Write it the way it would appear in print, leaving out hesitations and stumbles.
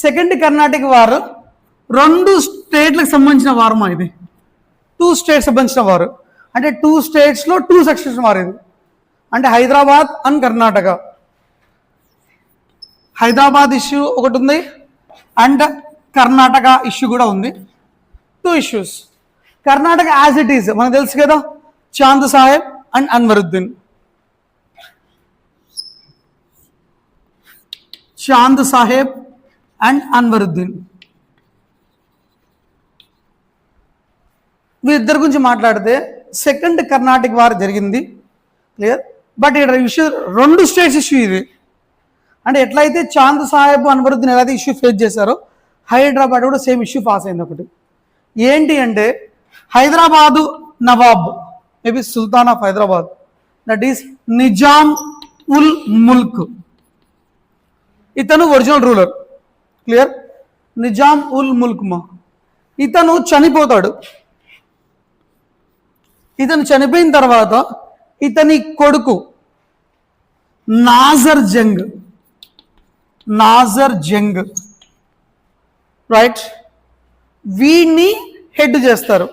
Second Karnataka వారు 2 స్టేట్లకు సంబంధించిన వారమా ఇది, 2 స్టేట్స్ సంబంధించిన వారు, అంటే 2 స్టేట్స్లో 2 సెక్షన్స్ వారు ఇది, అంటే హైదరాబాద్ అండ్ కర్ణాటక. హైదరాబాద్ ఇష్యూ ఒకటి ఉంది అండ్ కర్ణాటక ఇష్యూ కూడా ఉంది, 2 issues. Karnataka as it is మనకు తెలుసు కదా, చాంద్ సాహెబ్ అండ్ అన్వరుద్దీన్. చాంద్ సాహెబ్ అండ్ అన్వరుద్దీన్ వీరిద్దరి గురించి మాట్లాడితే సెకండ్ కర్ణాటక వార్ జరిగింది, క్లియర్. బట్ ఇక్కడ ఇష్యూ 2 స్టేట్స్ ఇష్యూ ఇది. అంటే ఎట్లయితే చాంద్ సాహెబ్ అన్వరుద్దీన్ ఎలా ఇష్యూ ఫేస్ చేశారో హైదరాబాద్ కూడా సేమ్ ఇష్యూ పాస్ అయింది. ఒకటి ఏంటి అంటే Hyderabad nawab, maybe sultan of Hyderabad, that is Nizam ul Mulk. ఇతను original ruler, clear. Nizam ul Mulk ఇతను చనిపోతాడు. ఇతను చనిపోయిన తర్వాత ఇతని కొడుకు నాజర్ జంగ్ రైట్, వీడిని హెడ్ చేస్తారు.